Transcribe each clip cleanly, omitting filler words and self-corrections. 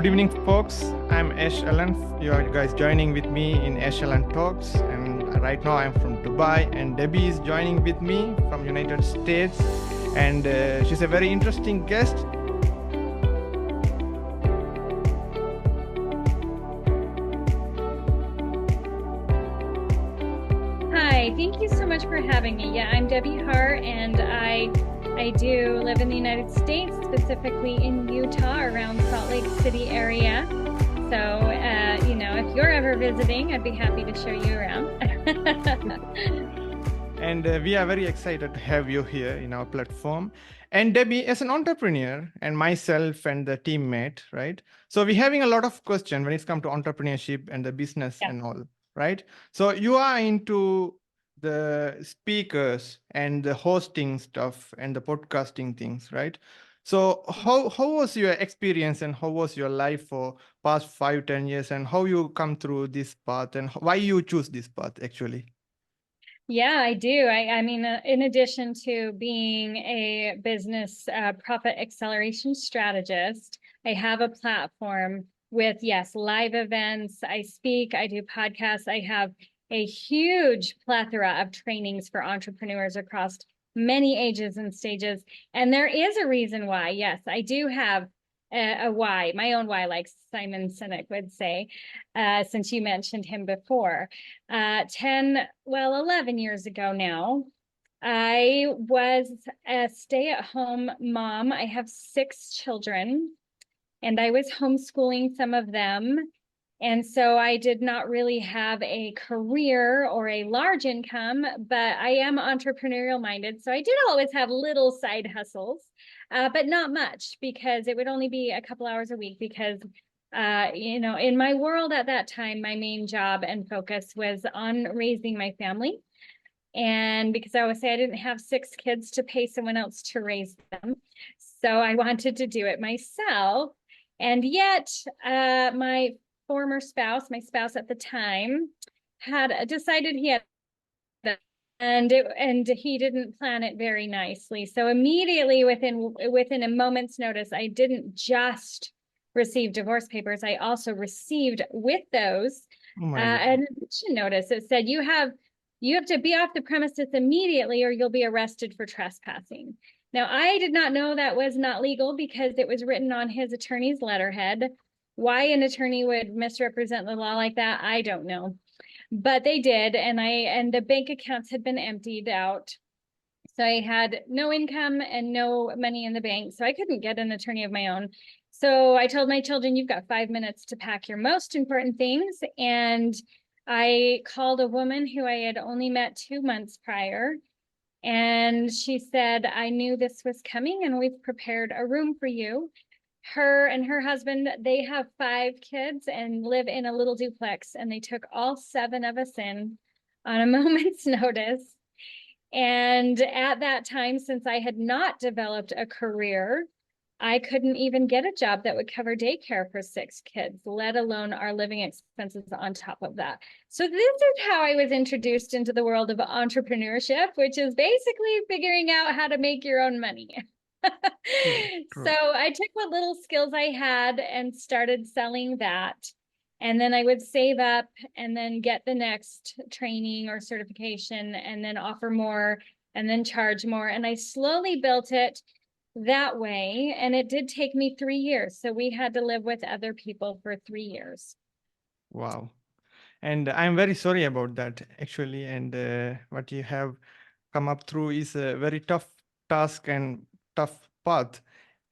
Good evening, folks. I'm Ash Alan. You are guys joining with me in Ash Alan Talks. And right now I'm from Dubai, and Debbie is joining with me from United States. And she's a very interesting guest. Hi, thank you so much for having me. Yeah, I'm Debbie Hart, and I do live in the United States, specifically in Utah, around Salt Lake City area. So, if you're ever visiting, I'd be happy to show you around. And we are very excited to have you here in our platform. And Debbie, as an entrepreneur, and myself and the teammate, right? So we're having a lot of questions when it's come to entrepreneurship and the business Yeah. and all, right? So you are into the speakers and the hosting stuff and the podcasting things, right? So how was your experience and how was your life for past 5-10 years, and how you come through this path and why you choose this path actually? Yeah, I do. I mean, in addition to being a business profit acceleration strategist, I have a platform with, yes, live events. I speak, I do podcasts. I have a huge plethora of trainings for entrepreneurs across many ages and stages. And there is a reason why. Yes, I do have a why, my own why, like Simon Sinek would say, since you mentioned him before. 11 years ago now, I was a stay-at-home mom. I have 6 children, and I was homeschooling some of them. And so I did not really have a career or a large income, but I am entrepreneurial minded. So I did always have little side hustles, but not much, because it would only be a couple hours a week, because in my world at that time, my main job and focus was on raising my family. And because I always say I didn't have 6 kids to pay someone else to raise them, so I wanted to do it myself. And yet, my spouse at the time, had decided he had, and he didn't plan it very nicely. So immediately, within a moment's notice, I didn't just receive divorce papers. I also received with those Oh my God. an eviction notice. It said you have to be off the premises immediately, or you'll be arrested for trespassing. Now, I did not know that was not legal, because it was written on his attorney's letterhead. Why an attorney would misrepresent the law like that, I don't know. But they did, and the bank accounts had been emptied out. So I had no income and no money in the bank, so I couldn't get an attorney of my own. So I told my children, you've got 5 minutes to pack your most important things. And I called a woman who I had only met 2 months prior. And she said, I knew this was coming, and we've prepared a room for you. Her and her husband, they have 5 kids and live in a little duplex. And they took all 7 of us in on a moment's notice. And at that time, since I had not developed a career, I couldn't even get a job that would cover daycare for 6 kids, let alone our living expenses on top of that. So this is how I was introduced into the world of entrepreneurship, which is basically figuring out how to make your own money. So I took what little skills I had and started selling that. And then I would save up and then get the next training or certification, and then offer more, and then charge more. And I slowly built it that way. And it did take me 3 years. So we had to live with other people for 3 years. Wow. And I'm very sorry about that, actually. And what you have come up through is a very tough task and tough path.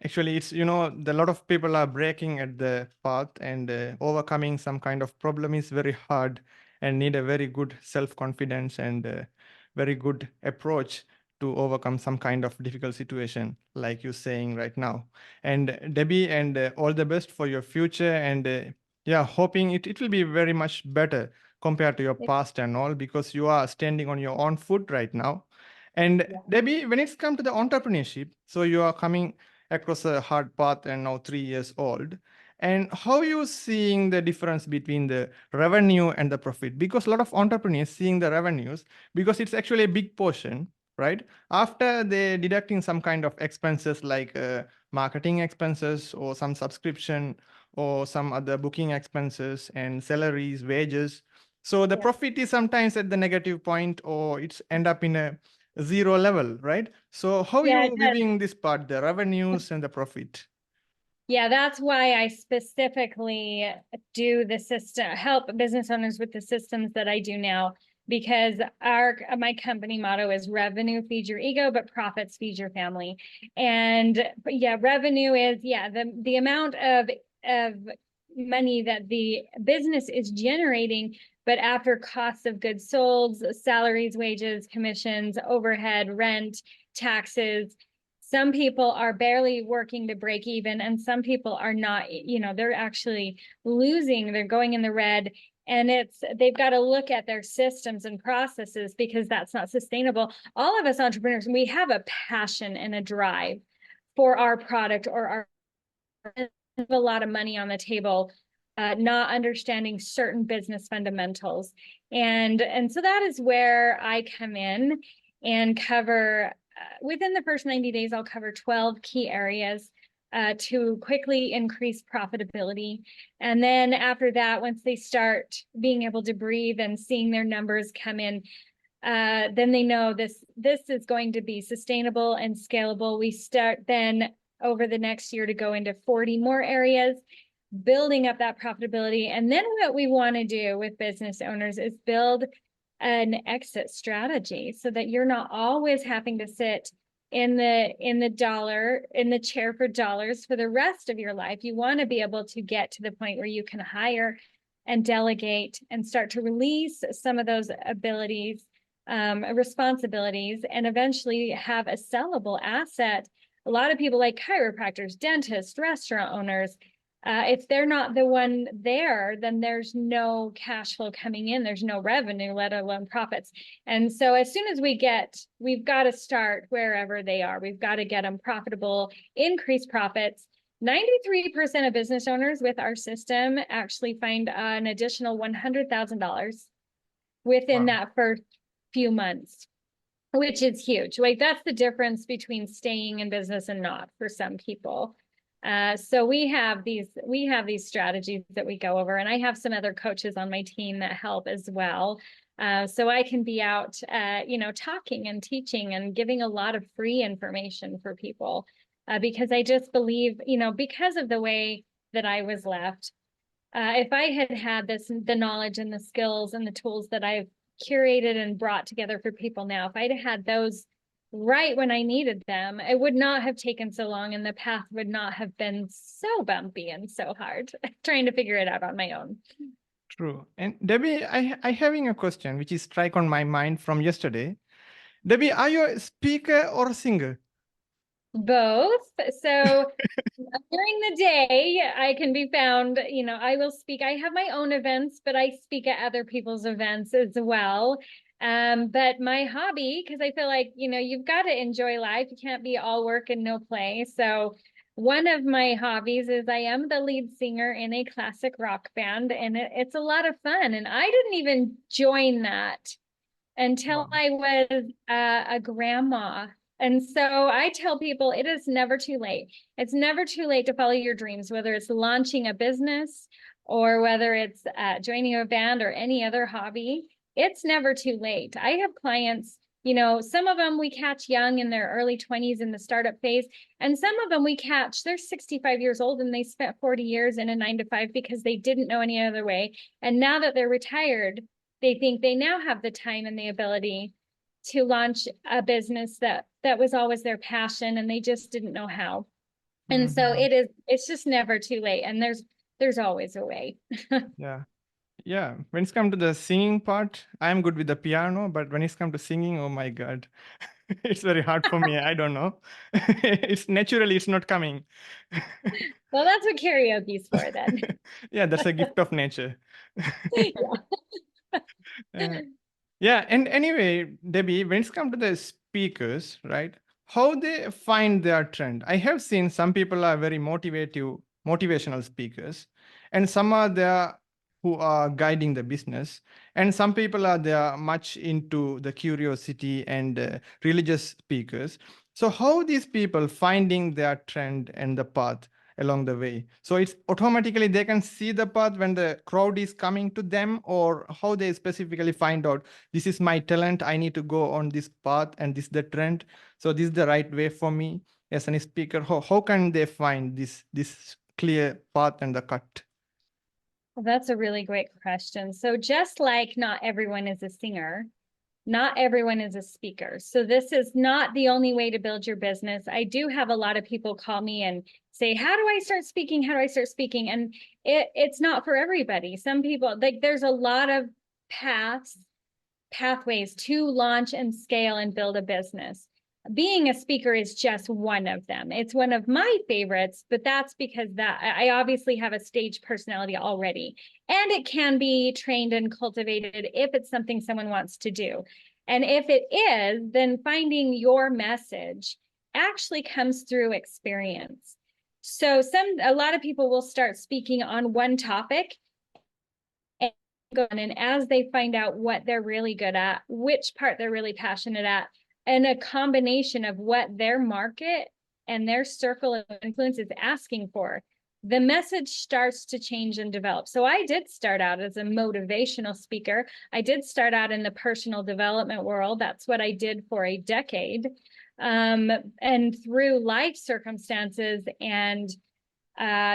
Actually, it's, a lot of people are breaking at the path, and overcoming some kind of problem is very hard and need a very good self-confidence and very good approach to overcome some kind of difficult situation, like you're saying right now. And Debbie, and all the best for your future. And yeah, hoping it will be very much better compared to your past and all, because you are standing on your own foot right now. And Yeah. Debbie, when it's come to the entrepreneurship, so you are coming across a hard path and now 3 years old. And how you seeing the difference between the revenue and the profit? Because a lot of entrepreneurs seeing the revenues, because it's actually a big portion, right? After they deducting some kind of expenses like marketing expenses or some subscription or some other booking expenses and salaries, wages. So the Yeah. profit is sometimes at the negative point, or it's end up in a zero level, right? So how Yeah, it you does. viewing this part, the revenues and the profit? Yeah, that's why I specifically do the system, help business owners with the systems that I do now, because my company motto is revenue feeds your ego, but profits feed your family. And yeah, revenue is the amount of money that the business is generating, but after costs of goods sold, salaries, wages, commissions, overhead, rent, taxes, some people are barely working to break even, and some people are not, they're actually losing, they're going in the red. And they've got to look at their systems and processes, because that's not sustainable. All of us entrepreneurs, we have a passion and a drive for our product or our a lot of money on the table, not understanding certain business fundamentals. And so that is where I come in and cover, within the first 90 days, I'll cover 12 key areas to quickly increase profitability. And then after that, once they start being able to breathe and seeing their numbers come in, then they know this is going to be sustainable and scalable. We start then over the next year to go into 40 more areas, building up that profitability. And then what we want to do with business owners is build an exit strategy, so that you're not always having to sit in the chair for dollars for the rest of your life. You want to be able to get to the point where you can hire and delegate and start to release some of those abilities, responsibilities, and eventually have a sellable asset. A lot of people, like chiropractors, dentists, restaurant owners, if they're not the one there, then there's no cash flow coming in, there's no revenue, let alone profits. And so as soon as we've got to start wherever they are. We've got to get them profitable, increase profits. 93% of business owners with our system actually find an additional $100,000 within Wow. that first few months, which is huge. Like, that's the difference between staying in business and not for some people. So we have these strategies that we go over, and I have some other coaches on my team that help as well. So I can be out, talking and teaching and giving a lot of free information for people, because I just believe, because of the way that I was left, if I had had the knowledge and the skills and the tools that I've curated and brought together for people now, if I'd had those right when I needed them, it would not have taken so long, and the path would not have been so bumpy and so hard trying to figure it out on my own. True. And Debbie, I having a question which is strike on my mind from yesterday. Debbie, are you a speaker or a singer? Both. So during the day, I can be found, I will speak. I have my own events, but I speak at other people's events as well. But my hobby, because I feel like, you've got to enjoy life. You can't be all work and no play. So one of my hobbies is I am the lead singer in a classic rock band, and it's a lot of fun. And I didn't even join that until Wow. I was a grandma. And so I tell people it is never too late. It's never too late to follow your dreams, whether it's launching a business or whether it's joining a band or any other hobby. It's never too late. I have clients, some of them we catch young in their early 20s in the startup phase. And some of them we catch, they're 65 years old and they spent 40 years in a 9 to 5 because they didn't know any other way. And now that they're retired, they think they now have the time and the ability to launch a business that was always their passion, and they just didn't know how. And so Mhm. it's just never too late, and there's always a way. Yeah. Yeah. When it's come to the singing part, I'm good with the piano, but when it's come to singing, oh my God, it's very hard for me. I don't know. It's naturally, it's not coming. Well, that's what karaoke's for then. Yeah, that's a gift of nature. Uh, Yeah. Yeah, and anyway, Debbie, when it's come to the speakers, right? How they find their trend? I have seen some people are very motivational speakers, and some are there who are guiding the business, and some people are there much into the curiosity and religious speakers. So how these people finding their trend and the path? along the way. So it's automatically they can see the path when the crowd is coming to them, or how they specifically find out this is my talent, I need to go on this path, and this is the trend. So this is the right way for me as a speaker. How can they find this clear path and the cut? Well, that's a really great question. So just like not everyone is a singer, not everyone is a speaker. So this is not the only way to build your business. I do have a lot of people call me and say, how do I start speaking? How do I start speaking? And it's not for everybody. Some people, like, there's a lot of pathways to launch and scale and build a business. Being a speaker is just one of them. It's one of my favorites, but that's because that I obviously have a stage personality already, and it can be trained and cultivated if it's something someone wants to do. And if it is, then finding your message actually comes through experience. So a lot of people will start speaking on one topic, and as they find out what they're really good at, which part they're really passionate at, and a combination of what their market and their circle of influence is asking for, the message starts to change and develop. So I did start out as a motivational speaker. I did start out in the personal development world. That's what I did for a decade. And through life circumstances and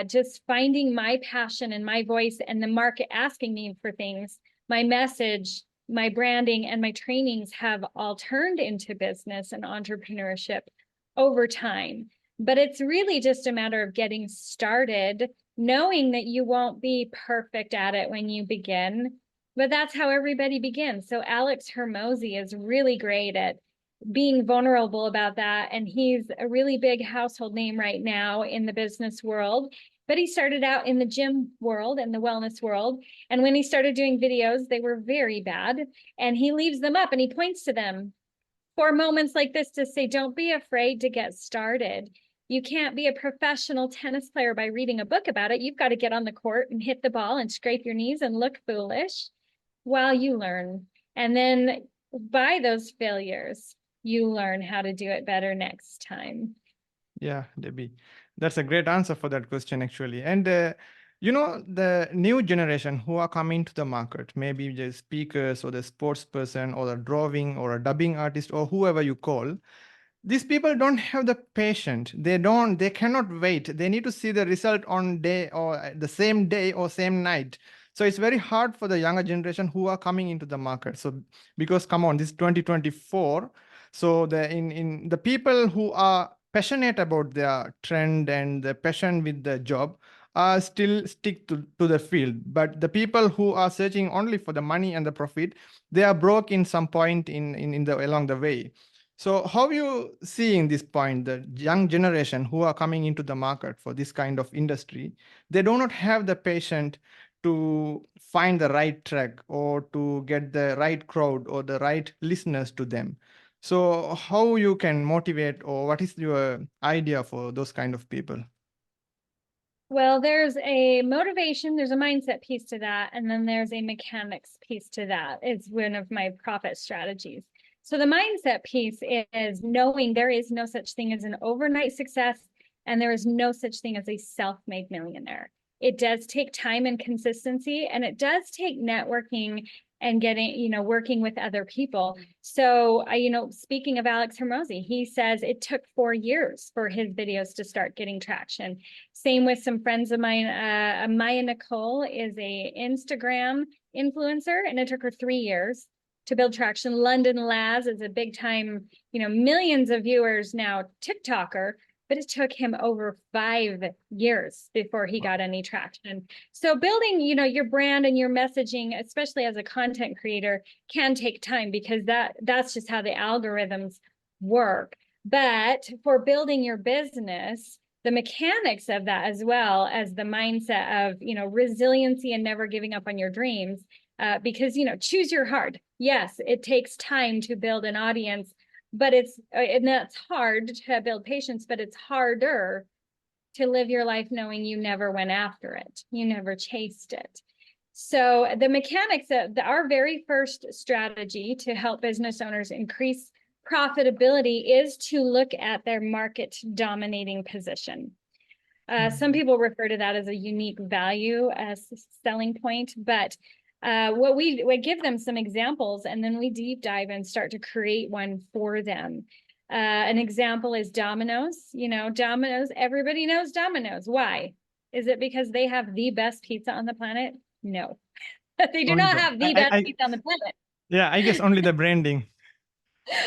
just finding my passion and my voice and the market asking me for things, my message, my branding, and my trainings have all turned into business and entrepreneurship over time. But it's really just a matter of getting started, knowing that you won't be perfect at it when you begin, but that's how everybody begins. So Alex Hermosi is really great at being vulnerable about that. And he's a really big household name right now in the business world. But he started out in the gym world and the wellness world. And when he started doing videos, they were very bad. And he leaves them up and he points to them for moments like this to say, don't be afraid to get started. You can't be a professional tennis player by reading a book about it. You've got to get on the court and hit the ball and scrape your knees and look foolish while you learn. And then by those failures, you learn how to do it better next time. Yeah, Debbie, that's a great answer for that question, actually. And the new generation who are coming to the market, maybe the speakers or the sports person or the drawing or a dubbing artist or whoever you call, these people don't have the patience. They cannot wait. They need to see the result on day or the same day or same night. So it's very hard for the younger generation who are coming into the market. So because come on, this is 2024. So in the people who are passionate about their trend and the passion with the job are still stick to the field. But the people who are searching only for the money and the profit, they are broke in some point in the along the way. So how you seeing this point, the young generation who are coming into the market for this kind of industry, they do not have the patience to find the right track or to get the right crowd or the right listeners to them. So how you can motivate, or what is your idea for those kind of people? Well, there's a motivation, there's a mindset piece to that, and then there's a mechanics piece to that. It's one of my profit strategies. So the mindset piece is knowing there is no such thing as an overnight success, and there is no such thing as a self-made millionaire. It does take time and consistency, and it does take networking and getting, working with other people. So, speaking of Alex Hermosi, he says it took 4 years for his videos to start getting traction. Same with some friends of mine. Maya Nicole is a Instagram influencer, and it took her 3 years to build traction. London Laz is a big time, millions of viewers now TikToker, but it took him over 5 years before he got any traction. So building, your brand and your messaging, especially as a content creator, can take time because that's just how the algorithms work. But for building your business, the mechanics of that, as well as the mindset of, resiliency and never giving up on your dreams, because, choose your hard. Yes, it takes time to build an audience, but and that's hard to build patience, but it's harder to live your life knowing you never went after it. You never chased it. So the mechanics of our very first strategy to help business owners increase profitability is to look at their market dominating position. Some people refer to that as a unique value as selling point, but what we give them some examples, and then we deep dive and start to create one for them. An example is Domino's. You know, Domino's, everybody knows Domino's. Why? Is it because they have the best pizza on the planet? No, they do Only not the, have the best pizza on the planet. yeah, I guess only the branding.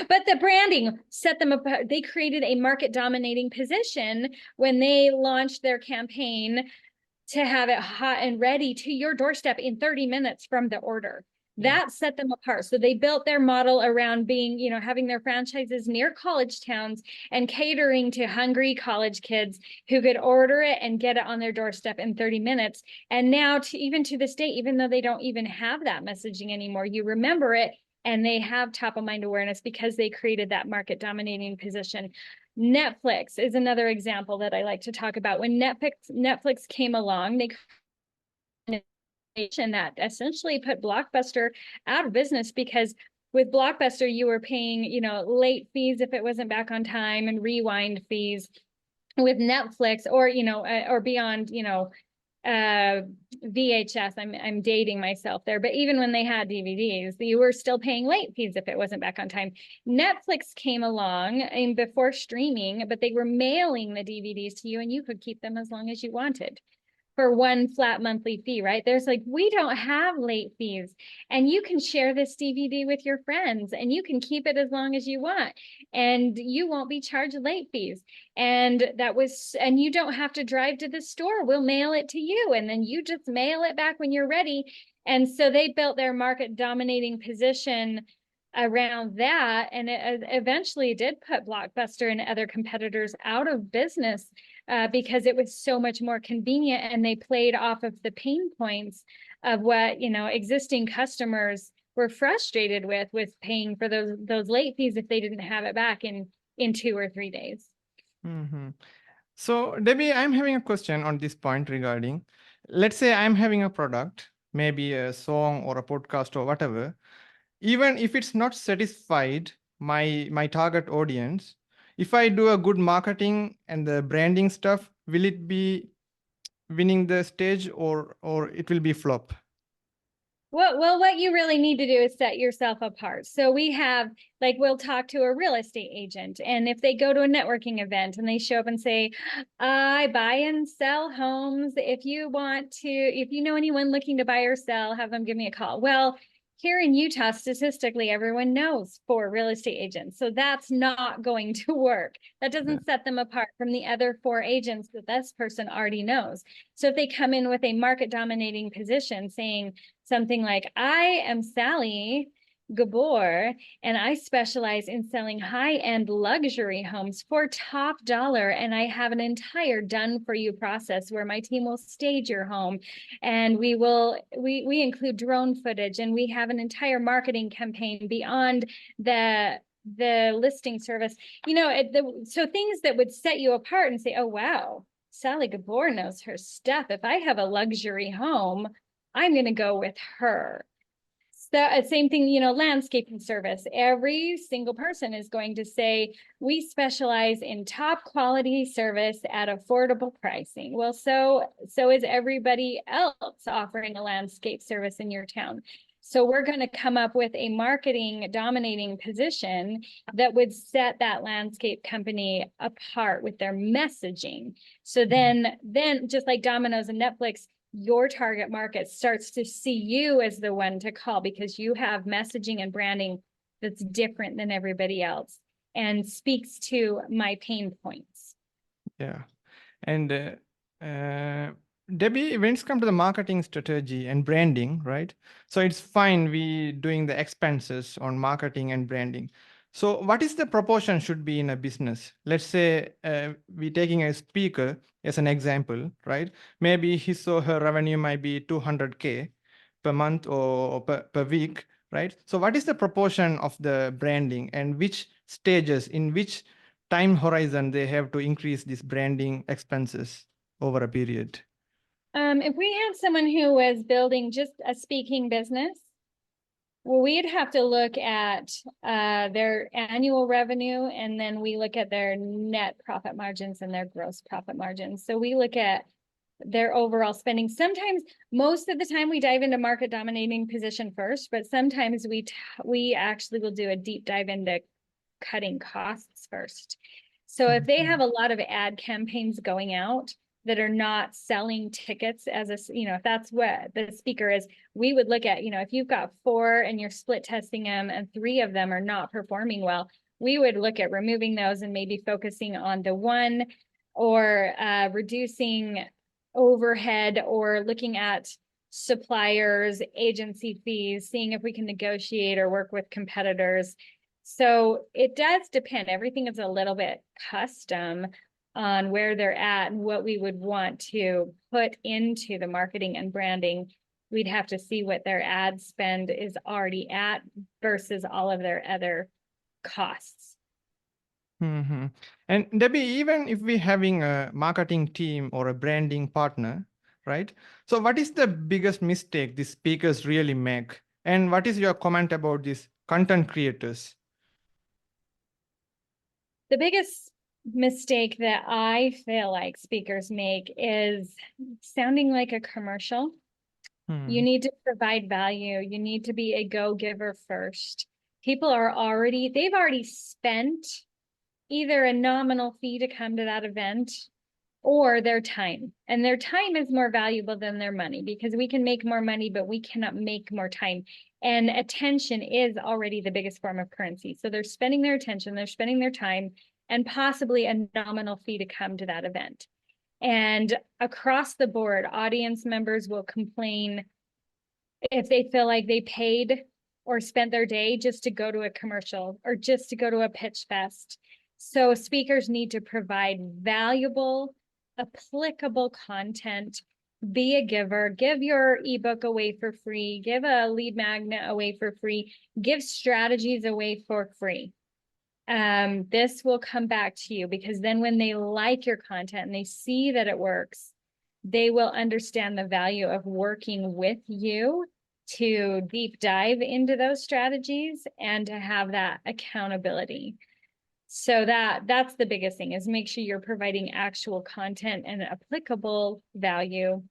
But the branding set them apart. They created a market dominating position when they launched their campaign to have it hot and ready to your doorstep in 30 minutes from the order. Yeah. That set them apart. So they built their model around being, you know, having their franchises near college towns and catering to hungry college kids who could order it and get it on their doorstep in 30 minutes. And now, even to this day, even though they don't even have that messaging anymore, you remember it, and they have top of mind awareness because they created that market dominating position. Netflix is another example that I like to talk about. When Netflix came along, they that essentially put Blockbuster out of business, because with Blockbuster, you were paying, you know, late fees if it wasn't back on time and rewind fees. With Netflix, or, you know, or beyond, you know, VHS, I'm dating myself there, but even when they had DVDs, you were still paying late fees if it wasn't back on time. Netflix came along and before streaming, but they were mailing the DVDs to you, and you could keep them as long as you wanted for one flat monthly fee, right? There's like, we don't have late fees, and you can share this DVD with your friends and you can keep it as long as you want, and you won't be charged late fees. And you don't have to drive to the store. We'll mail it to you, and then you just mail it back when you're ready. And so they built their market dominating position around that, and it eventually did put Blockbuster and other competitors out of business, because it was so much more convenient, and they played off of the pain points of what, you know, existing customers were frustrated with paying for those late fees if they didn't have it back in 2 or 3 days. Mm-hmm. So, Debbie, I'm having a question on this point regarding, let's say I'm having a product, maybe a song or a podcast or whatever. Even if it's not satisfied my target audience, if I do a good marketing and the branding stuff, will it be winning the stage, or it will be flop? Well, what you really need to do is set yourself apart. So we have, like, we'll talk to a real estate agent, and if they go to a networking event and they show up and say, I buy and sell homes. If you know anyone looking to buy or sell, have them give me a call. Well, here in Utah, statistically, everyone knows 4 real estate agents. So that's not going to work. That doesn't set them apart from the other 4 agents that this person already knows. So if they come in with a market dominating position saying something like, I am Sally Gabor, and I specialize in selling high-end luxury homes for top dollar, and I have an entire done-for-you process where my team will stage your home, and we include drone footage, and we have an entire marketing campaign beyond the listing service. You know, so things that would set you apart and say, oh, wow, Sally Gabor knows her stuff. If I have a luxury home, I'm going to go with her. So same thing, you know, landscaping service. Every single person is going to say, we specialize in top quality service at affordable pricing. Well, so is everybody else offering a landscape service in your town. So we're going to come up with a marketing dominating position that would set that landscape company apart with their messaging. So then just like Domino's and Netflix, your target market starts to see you as the one to call because you have messaging and branding that's different than everybody else and speaks to my pain points. Yeah. And Debbie, when it's come to the marketing strategy and branding, right? So it's fine we doing the expenses on marketing and branding. So what is the proportion should be in a business? Let's say we taking a speaker as an example, right? Maybe his or her revenue might be 200K per month or per week, right? So what is the proportion of the branding, and which stages, in which time horizon they have to increase these branding expenses over a period? If we had someone who was building just a speaking business, Well, we'd have to look at their annual revenue, and then we look at their net profit margins and their gross profit margins. So we look at their overall spending. Sometimes, most of the time, we dive into market dominating position first, but sometimes we actually will do a deep dive into cutting costs first. So if they have a lot of ad campaigns going out that are not selling tickets as a, if that's what the speaker is, we would look at, if you've got 4 and you're split testing them and 3 of them are not performing well, we would look at removing those and maybe focusing on the one, or reducing overhead, or looking at suppliers, agency fees, seeing if we can negotiate or work with competitors. So it does depend. Everything is a little bit custom on where they're at and what we would want to put into the marketing and branding. We'd have to see what their ad spend is already at versus all of their other costs. Mm-hmm. And Debbie, even if we're having a marketing team or a branding partner, right? So, what is the biggest mistake the speakers really make? And what is your comment about these content creators? The biggest mistake that I feel like speakers make is sounding like a commercial. You need to provide value. You need to be a go-giver first. People they've already spent either a nominal fee to come to that event or their time. And their time is more valuable than their money, because we can make more money, but we cannot make more time. And attention is already the biggest form of currency. So they're spending their attention, they're spending their time, and possibly a nominal fee to come to that event. And across the board, audience members will complain if they feel like they paid or spent their day just to go to a commercial or just to go to a pitch fest. So speakers need to provide valuable, applicable content. Be a giver. Give your ebook away for free. Give a lead magnet away for free. Give strategies away for free. This will come back to you, because then when they like your content and they see that it works, they will understand the value of working with you to deep dive into those strategies and to have that accountability. So that's the biggest thing, is make sure you're providing actual content and applicable value,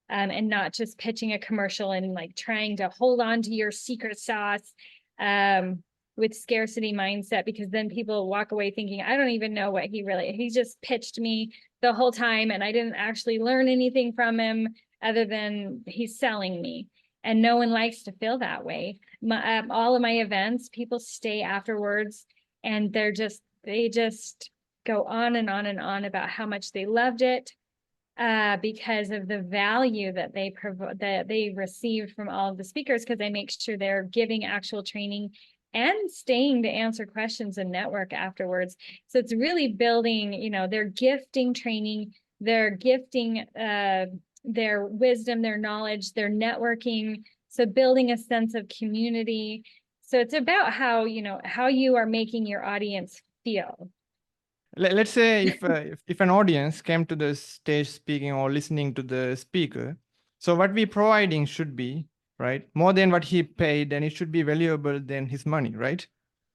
and not just pitching a commercial and like trying to hold on to your secret sauce with scarcity mindset, because then people walk away thinking, I don't even know what he just pitched me the whole time and I didn't actually learn anything from him other than he's selling me. And no one likes to feel that way. All of my events, people stay afterwards and they just go on and on and on about how much they loved it, because of the value that they received from all of the speakers, because they make sure they're giving actual training and staying to answer questions and network afterwards. So it's really building, they're gifting training, they're gifting their wisdom, their knowledge, their networking. So building a sense of community. So it's about how you are making your audience feel. Let's say if an audience came to the stage speaking or listening to the speaker, so what we providing should be, right, more than what he paid, and it should be valuable than his money, right?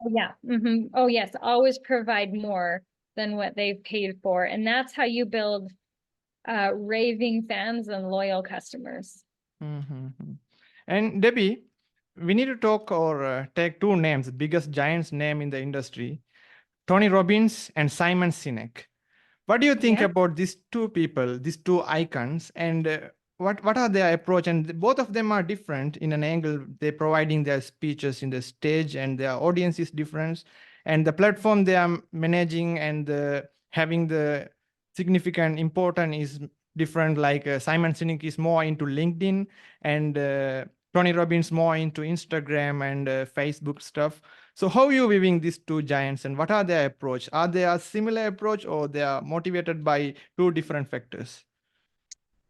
Oh, yeah. Oh, yes. Always provide more than what they've paid for. And that's how you build raving fans and loyal customers. Mm-hmm. And Debbie, we need to talk or take two names, biggest giants name in the industry, Tony Robbins and Simon Sinek. What do you think Yeah. about these two people, these two icons, and what are their approach? And both of them are different in an angle. They're providing their speeches in the stage, and their audience is different, and the platform they are managing and having the significant important is different. Like Simon Sinek is more into LinkedIn, and Tony Robbins more into Instagram and Facebook stuff. So how are you viewing these two giants, and what are their approach? Are they a similar approach, or they are motivated by two different factors?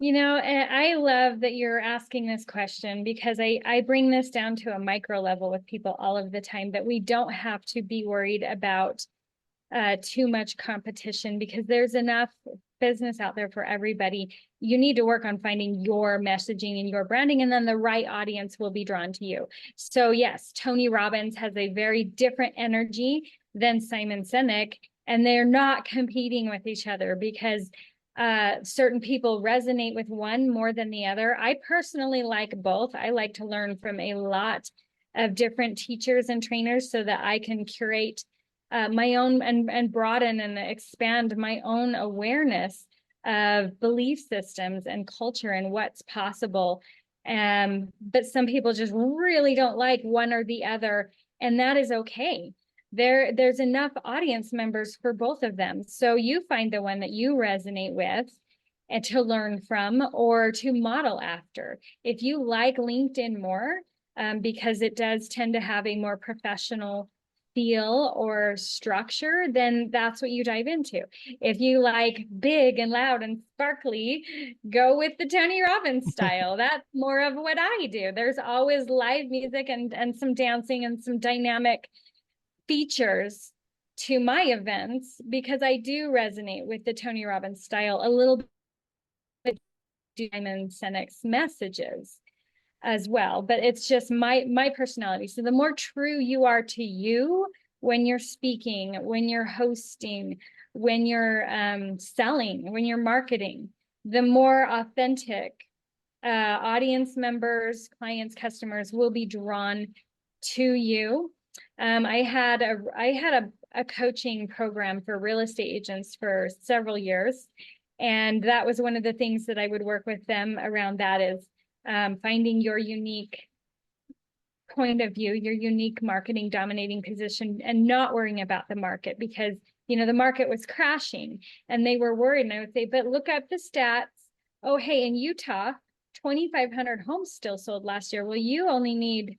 And I love that you're asking this question, because I bring this down to a micro level with people all of the time, that we don't have to be worried about too much competition, because there's enough business out there for everybody. You need to work on finding your messaging and your branding, and then the right audience will be drawn to you. So yes, Tony Robbins has a very different energy than Simon Sinek, and they're not competing with each other because certain people resonate with one more than the other. I personally like both. I like to learn from a lot of different teachers and trainers so that I can curate my own and broaden and expand my own awareness of belief systems and culture and what's possible. But some people just really don't like one or the other, and that is okay. There's enough audience members for both of them. So you find the one that you resonate with and to learn from or to model after. If you like LinkedIn more, because it does tend to have a more professional feel or structure, then that's what you dive into. If you like big and loud and sparkly, go with the Tony Robbins style. That's more of what I do. There's always live music and some dancing and some dynamic features to my events because I do resonate with the Tony Robbins style a little bit, Simon Sinek's messages as well, but it's just my personality. So the more true you are to you when you're speaking, when you're hosting, when you're selling, when you're marketing, the more authentic audience members, clients, customers will be drawn to you. I had a coaching program for real estate agents for several years, and that was one of the things that I would work with them around. That is finding your unique point of view, your unique marketing dominating position, and not worrying about the market because, you know, the market was crashing and they were worried. And I would say, but look up the stats. Oh, hey, in Utah, 2,500 homes still sold last year. Well, you only need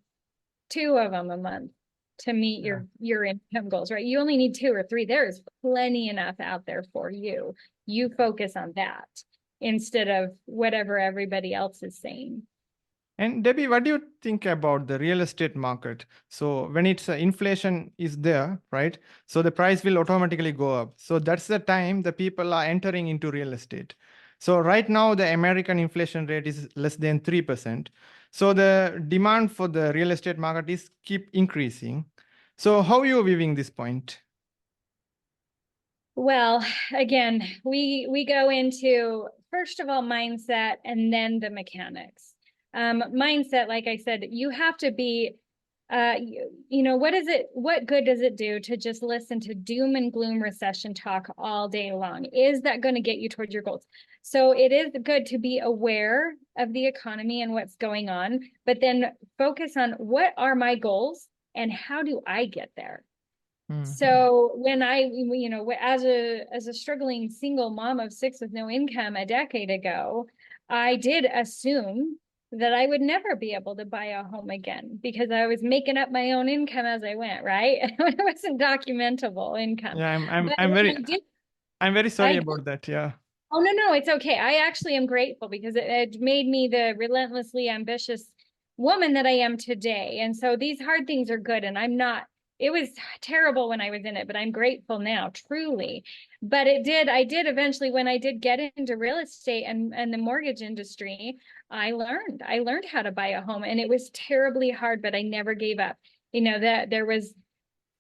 2 of them a month to meet your income goals, right? You only need 2 or 3. There's plenty enough out there for you. You focus on that instead of whatever everybody else is saying. And Debbie, what do you think about the real estate market? So when it's inflation is there, right? So the price will automatically go up. So that's the time the people are entering into real estate. So right now the American inflation rate is less than 3%. So the demand for the real estate market is keep increasing. So how are you viewing this point? Well, again, we go into first of all mindset and then the mechanics. Mindset, like I said, you have to be what good does it do to just listen to doom and gloom recession talk all day long? Is that going to get you towards your goals? So it is good to be aware of the economy and what's going on, but then focus on what are my goals and how do I get there? So when as a struggling single mom of 6 with no income a decade ago, I did assume that I would never be able to buy a home again because I was making up my own income as I went, right? It wasn't documentable income. Yeah, But I I'm very I sorry about that. Yeah. Oh, no, it's okay. I actually am grateful because it made me the relentlessly ambitious woman that I am today. And so these hard things are good. And it was terrible when I was in it, but I'm grateful now, truly. But I did eventually, when I did get into real estate and the mortgage industry, I learned how to buy a home, and it was terribly hard, but I never gave up. You know, that there was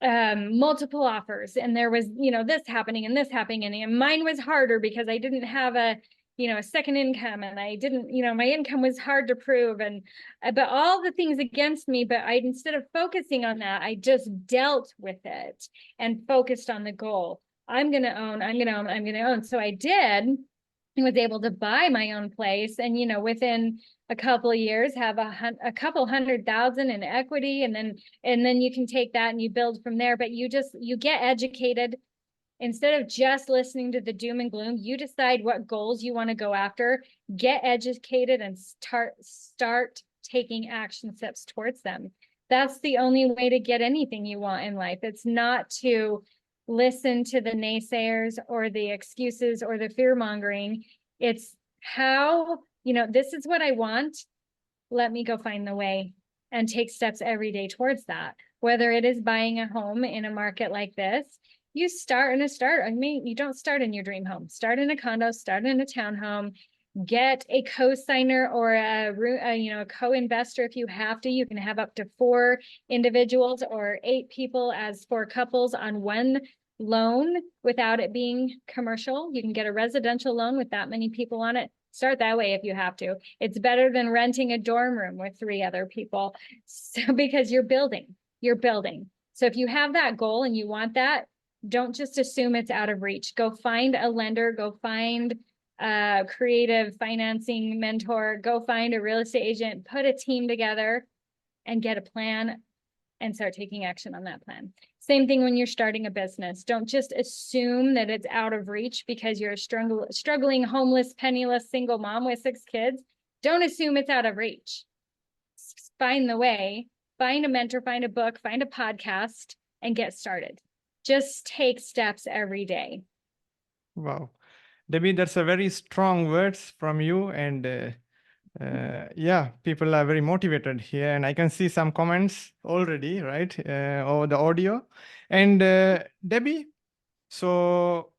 multiple offers, and there was, this happening and this happening, and mine was harder because I didn't have a second income, and I didn't, my income was hard to prove, and but all the things against me, but instead of focusing on that, I just dealt with it and focused on the goal. I'm going to own. So I did. I was able to buy my own place, and within a couple of years have a couple $100,000 in equity, and then you can take that and you build from there. But you get educated. Instead of just listening to the doom and gloom, you decide what goals you want to go after, get educated, and start taking action steps towards them. That's the only way to get anything you want in life. It's not to listen to the naysayers or the excuses or the fear mongering. It's how, this is what I want. Let me go find the way and take steps every day towards that. Whether it is buying a home in a market like this, you you don't start in your dream home. Start in a condo, start in a townhome, get a co-signer or a co-investor if you have to. You can have up to 4 individuals or 8 people as 4 couples on one loan without it being commercial. You can get a residential loan with that many people on it. Start that way if you have to. It's better than renting a dorm room with 3 other people. So because you're building. So if you have that goal and you want that, don't just assume it's out of reach. Go find a lender, go find a creative financing mentor, go find a real estate agent, put a team together and get a plan and start taking action on that plan. Same thing when you're starting a business. Don't just assume that it's out of reach because you're a struggling, homeless, penniless, single mom with 6 kids. Don't assume it's out of reach. Find the way, find a mentor, find a book, find a podcast, and get started. Just take steps every day. Wow. Debbie, that's a very strong words from you. And yeah, people are very motivated here. And I can see some comments already, right, over the audio. And Debbie, so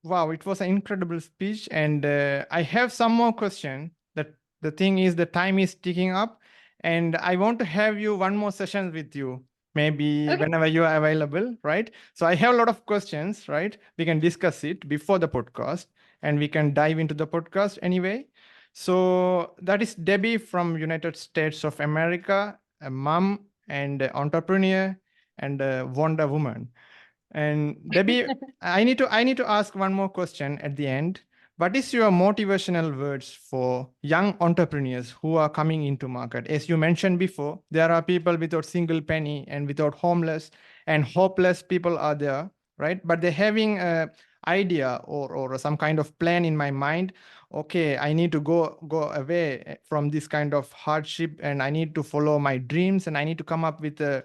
wow, it was an incredible speech. And I have some more question. That the thing is, the time is ticking up. And I want to have you one more session with you, maybe Okay. whenever you are available, right? So I have a lot of questions, right? We can discuss it before the podcast and we can dive into the podcast anyway. So that is Debbie from United States of America, a mom and entrepreneur and a Wonder Woman. And Debbie, I need to ask one more question at the end. What is your motivational words for young entrepreneurs who are coming into market? As you mentioned before, there are people without single penny and without homeless and hopeless people are there, right? But they're having a idea or some kind of plan in my mind. Okay, I need to go away from this kind of hardship and I need to follow my dreams and I need to come up with a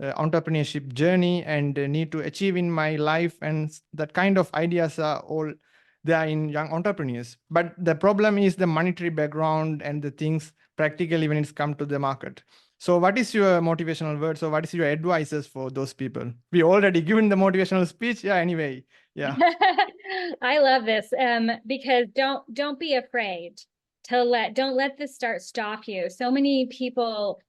entrepreneurship journey and need to achieve in my life, and that kind of ideas are all there in young entrepreneurs. But the problem is the monetary background and the things practically when it's come to the market. So what is your motivational words or what is your advices for those people? We already given the motivational speech. Yeah, anyway. Yeah. I love this because don't be afraid don't let this stop you. So many people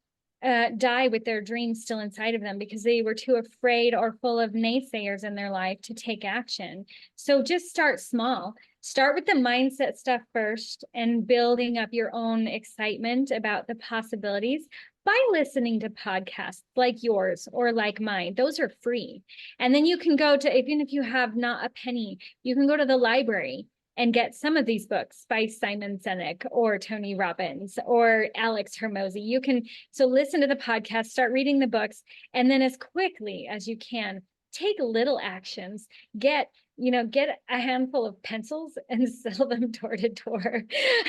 die with their dreams still inside of them because they were too afraid or full of naysayers in their life to take action. So just start small. Start with the mindset stuff first and building up your own excitement about the possibilities by listening to podcasts like yours or like mine. Those are free. And then you can go to, even if you have not a penny, you can go to the library and get some of these books by Simon Sinek or Tony Robbins or Alex Hermosi. You can, so listen to the podcast, start reading the books, and then as quickly as you can, take little actions, get a handful of pencils and sell them door to door.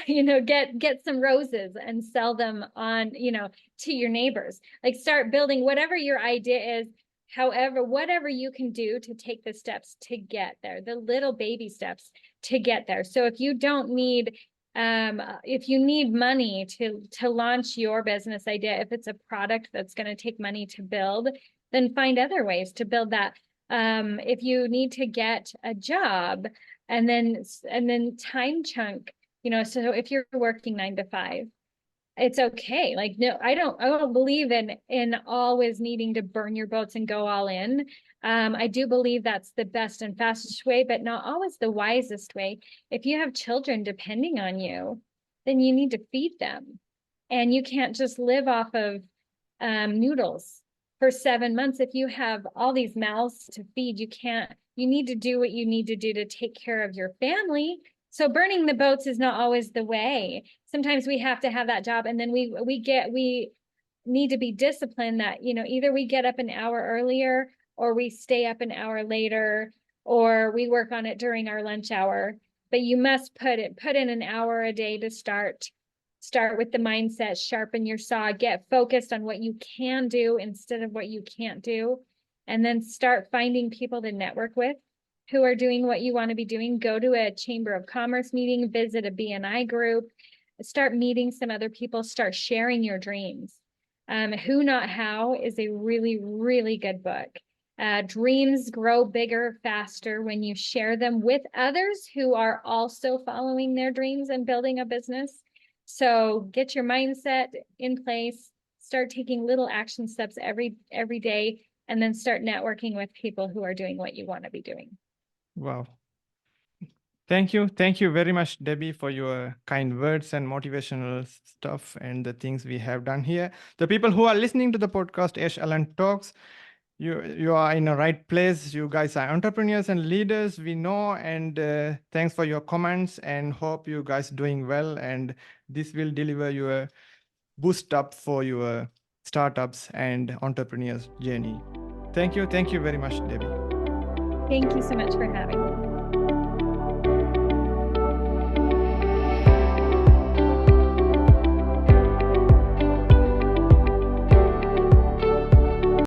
Get some roses and sell them on, to your neighbors. Like start building whatever your idea is. However, whatever you can do to take the steps to get there, the little baby steps to get there. So if you need money to launch your business idea, if it's a product that's going to take money to build, then find other ways to build that. If you need to get a job and then time chunk, so if you're working 9 to 5, it's okay. Like, no, I don't believe in always needing to burn your boats and go all in. I do believe that's the best and fastest way, but not always the wisest way. If you have children depending on you, then you need to feed them. And you can't just live off of noodles for 7 months. If you have all these mouths to feed, you need to do what you need to do to take care of your family. So burning the boats is not always the way. Sometimes we have to have that job, and then we need to be disciplined that, either we get up an hour earlier or we stay up an hour later or we work on it during our lunch hour. But you must put in an hour a day to start with the mindset, sharpen your saw, get focused on what you can do instead of what you can't do, and then start finding people to network with who are doing what you want to be doing. Go to a Chamber of Commerce meeting, visit a BNI group, start meeting some other people, start sharing your dreams. Who Not How is a really, really good book. Dreams grow bigger faster when you share them with others who are also following their dreams and building a business. So get your mindset in place, start taking little action steps every day, and then start networking with people who are doing what you want to be doing. Wow. Thank you. Thank you very much, Debbie, for your kind words and motivational stuff and the things we have done here. The people who are listening to the podcast, Ash Allen Talks, you are in the right place. You guys are entrepreneurs and leaders, we know, and thanks for your comments, and hope you guys doing well, and this will deliver you a boost up for your startups and entrepreneurs journey. Thank you very much, Debbie. Thank you so much for having me.